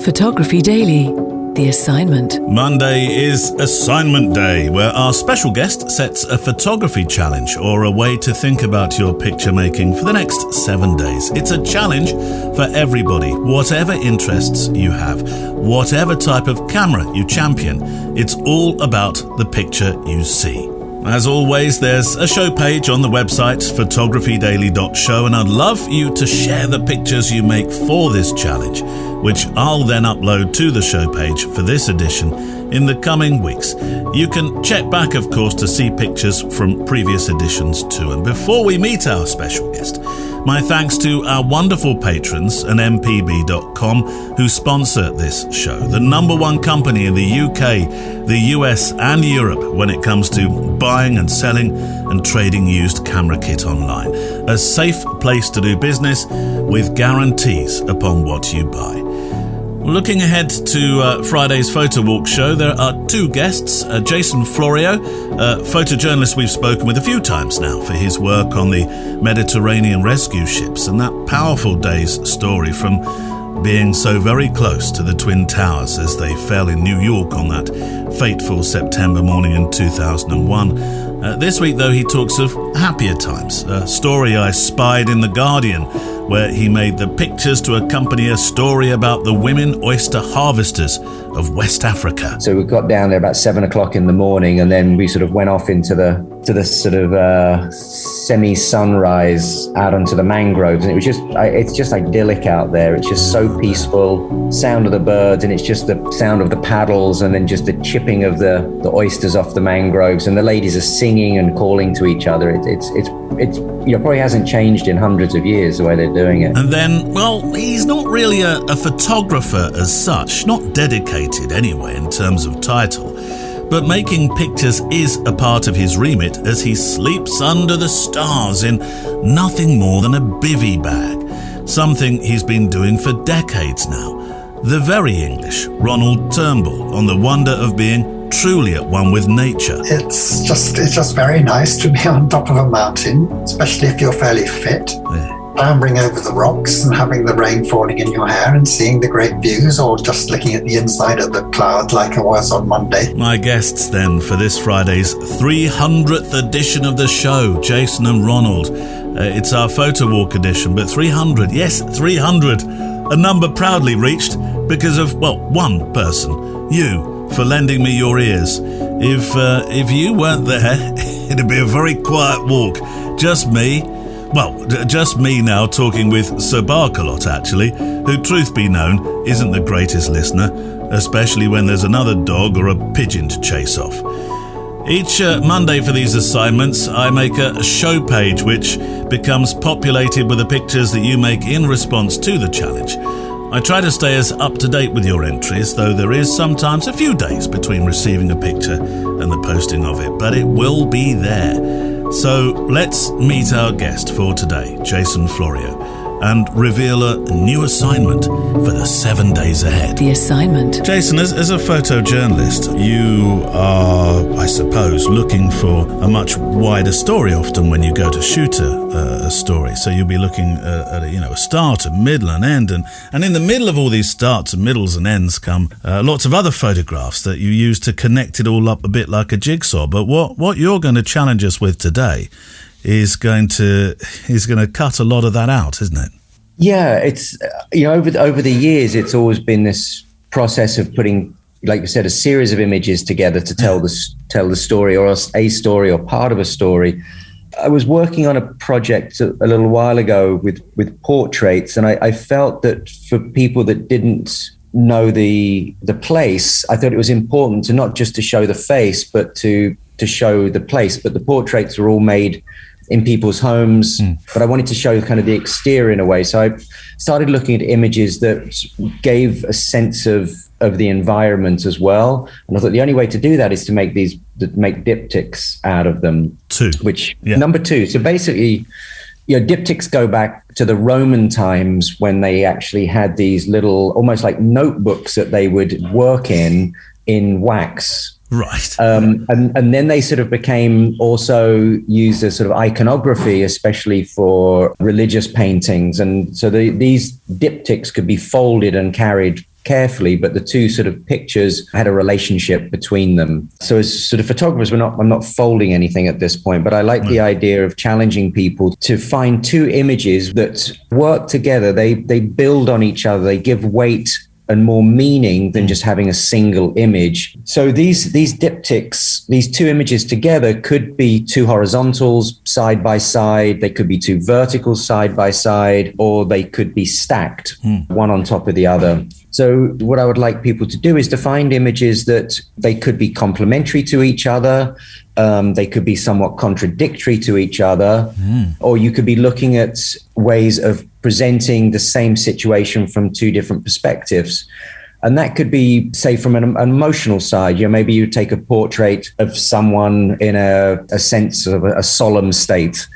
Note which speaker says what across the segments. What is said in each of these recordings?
Speaker 1: Photography Daily, the assignment.
Speaker 2: Monday is Assignment Day, where our special guest sets a photography challenge or a way to think about your picture making for the next 7 days. It's a challenge for everybody, whatever interests you have, whatever type of camera you champion. It's all about the picture you see. As always, there's a show page on the website, photographydaily.show, and I'd love you to share the pictures you make for this challenge, which I'll then upload to the show page for this edition in the coming weeks. You can check back, of course, to see pictures from previous editions too. And before we meet our special guest, my thanks to our wonderful patrons and mpb.com who sponsor this show, the number one company in the UK, the US and Europe when it comes to buying and selling and trading used camera kit online. A safe place to do business with guarantees upon what you buy. Looking ahead to Friday's Photo Walk show, there are two guests. Jason Florio, a photojournalist we've spoken with a few times now for his work on the Mediterranean rescue ships and that powerful day's story from being so very close to the Twin Towers as they fell in New York on that fateful September morning in 2001. This week, though, he talks of happier times, a story I spied in The Guardian, where he made the pictures to accompany a story about the women oyster harvesters of West Africa.
Speaker 3: So we got down there about 7 o'clock in the morning, and then we sort of went off into the sort of semi-sunrise out onto the mangroves, and it's just idyllic out there. It's just so peaceful, sound of the birds, and it's just the sound of the paddles, and then just the chipping of the oysters off the mangroves, and the ladies are singing and calling to each other. It's probably hasn't changed in hundreds of years the way they're doing it.
Speaker 2: And then, well, he's not really a photographer as such, not dedicated anyway in terms of title. But making pictures is a part of his remit as he sleeps under the stars in nothing more than a bivvy bag, something he's been doing for decades now. The very English Ronald Turnbull on the wonder of being truly at one with nature.
Speaker 4: It's just very nice to be on top of a mountain, especially if you're fairly fit.
Speaker 2: Yeah.
Speaker 4: Clambering over the rocks and having the rain falling in your hair and seeing the great views, or just looking at the inside of the cloud like I was on Monday.
Speaker 2: My guests then for this Friday's 300th edition of the show, Jason and Ronald. It's our Photo Walk edition, but 300, yes, 300. A number proudly reached because of, well, one person, you, for lending me your ears. If you weren't there, it'd be a very quiet walk. Just me. Well, just me now talking with Sir Barkalot, actually, who, truth be known, isn't the greatest listener, especially when there's another dog or a pigeon to chase off. Each Monday for these assignments, I make a show page which becomes populated with the pictures that you make in response to the challenge. I try to stay as up-to-date with your entries, though there is sometimes a few days between receiving a picture and the posting of it, but it will be there. So let's meet our guest for today, Jason Florio, and reveal a new assignment for the 7 days ahead.
Speaker 1: The assignment.
Speaker 2: Jason, as a photojournalist, you are, I suppose, looking for a much wider story often when you go to shoot a story. So you'll be looking at a start, a middle, an end, and in the middle of all these starts and middles and ends come lots of other photographs that you use to connect it all up a bit like a jigsaw. But what you're going to challenge us with today is going to cut a lot of that out, isn't it?
Speaker 3: Yeah, it's over the years, it's always been this process of putting, like you said, a series of images together to tell the story, or a story, or part of a story. I was working on a project a little while ago with portraits, and I felt that for people that didn't know the place, I thought it was important to not just to show the face, but to show the place. But the portraits were all made in people's homes, but I wanted to show kind of the exterior in a way. So I started looking at images that gave a sense of the environment as well. And I thought the only way to do that is to make diptychs out of them. Number two. So basically, diptychs go back to the Roman times when they actually had these little, almost like notebooks that they would work in wax.
Speaker 2: Right.
Speaker 3: And then they sort of became also used as sort of iconography, especially for religious paintings. And so these diptychs could be folded and carried carefully, but the two sort of pictures had a relationship between them. So as sort of photographers, I'm not folding anything at this point, but I like the idea of challenging people to find two images that work together. They build on each other. They give weight and more meaning than just having a single image. So these diptychs, these two images together could be two horizontals side by side, they could be two verticals side by side, or they could be stacked one on top of the other. So what I would like people to do is to find images that they could be complementary to each other, they could be somewhat contradictory to each other, or you could be looking at ways of presenting the same situation from two different perspectives. And that could be, say, from an emotional side. Maybe you take a portrait of someone in a sense of a solemn state.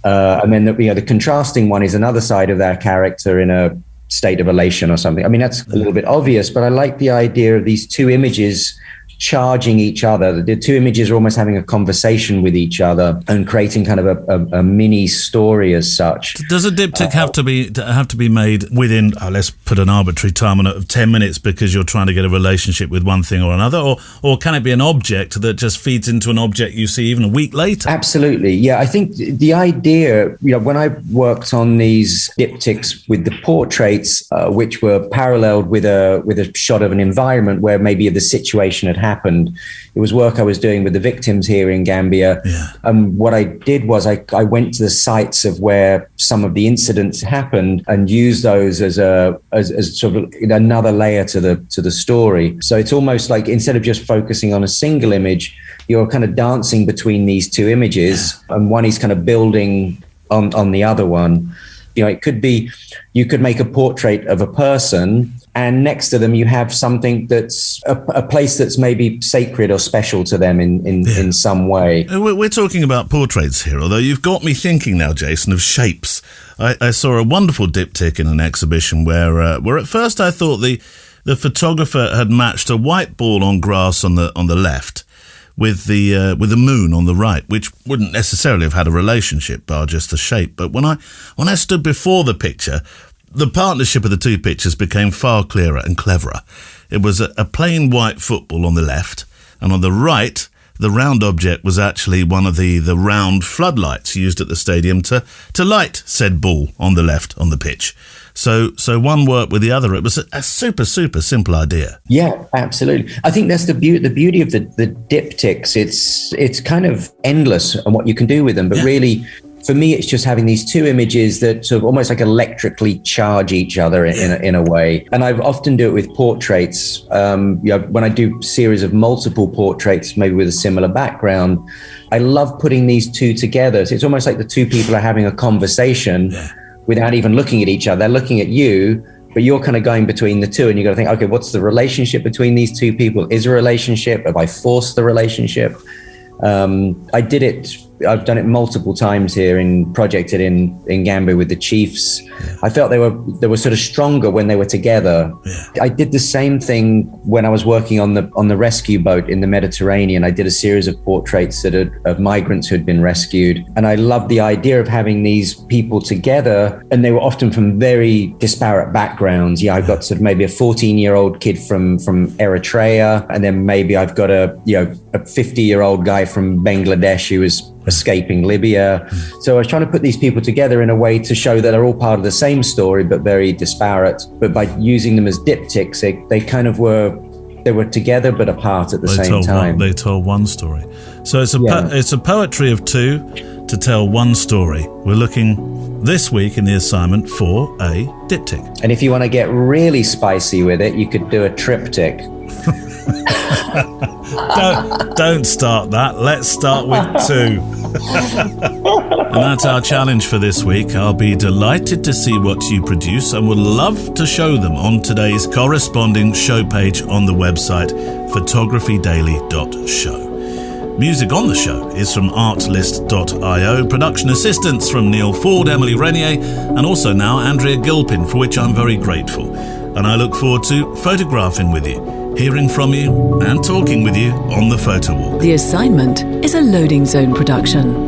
Speaker 3: And then the contrasting one is another side of their character in a state of elation or something. I mean, that's a little bit obvious, but I like the idea of these two images charging each other. The two images are almost having a conversation with each other and creating kind of a mini story as such.
Speaker 2: Does a diptych have to be made within, let's put an arbitrary time on it, of 10 minutes because you're trying to get a relationship with one thing or another, or can it be an object that just feeds into an object you see even a week later?
Speaker 3: Absolutely, yeah. I think the idea, when I worked on these diptychs with the portraits, which were paralleled with a shot of an environment where maybe the situation had happened. It was work I was doing with the victims here in Gambia. And what I did was I went to the sites of where some of the incidents happened and used those as sort of another layer to the story. So it's almost like instead of just focusing on a single image, you're kind of dancing between these two images, and one is kind of building on the other one. It could be, you could make a portrait of a person, and next to them you have something that's a place that's maybe sacred or special to them in some way.
Speaker 2: We're talking about portraits here, although you've got me thinking now, Jason, of shapes. I saw a wonderful diptych in an exhibition where at first I thought the photographer had matched a white ball on grass on the left with the moon on the right, which wouldn't necessarily have had a relationship, bar just the shape. But when I stood before the picture, the partnership of the two pictures became far clearer and cleverer. It was a plain white football on the left, and on the right, the round object was actually one of the round floodlights used at the stadium to light said ball on the left on the pitch. So one worked with the other. It was a super, super simple idea.
Speaker 3: Yeah, absolutely. I think that's the beauty of the diptychs. It's kind of endless on what you can do with them, but really, for me, it's just having these two images that sort of almost like electrically charge each other in a way. And I often do it with portraits. When I do series of multiple portraits, maybe with a similar background, I love putting these two together. So it's almost like the two people are having a conversation without even looking at each other. They're looking at you, but you're kind of going between the two, and you got to think, okay, what's the relationship between these two people? Is there a relationship? Have I forced the relationship? I've done it multiple times here projected in Gambia with the Chiefs. I felt they were sort of stronger when they were together. I did the same thing when I was working on the rescue boat in the Mediterranean. I did a series of portraits of migrants who had been rescued, and I loved the idea of having these people together, and they were often from very disparate backgrounds. I've got sort of maybe a 14-year-old kid from Eritrea, and then maybe I've got a 50-year-old guy from Bangladesh who was escaping Libya. So I was trying to put these people together in a way to show that they're all part of the same story, but very disparate. But by using them as diptychs, they kind of were together but apart at the same time.
Speaker 2: They told one story. So it's a poetry of two to tell one story. We're looking this week in the assignment for a diptych.
Speaker 3: And if you want to get really spicy with it, you could do a triptych.
Speaker 2: Don't start that. Let's start with two. And that's our challenge for this week. I'll be delighted to see what you produce and would love to show them on today's corresponding show page on the website photographydaily.show. Music on the show is from artlist.io, production assistance from Neil Ford, Emily Renier, and also now Andrea Gilpin, for which I'm very grateful. And I look forward to photographing with you, hearing from you and talking with you on the photo walk.
Speaker 1: The Assignment is a Loading Zone production.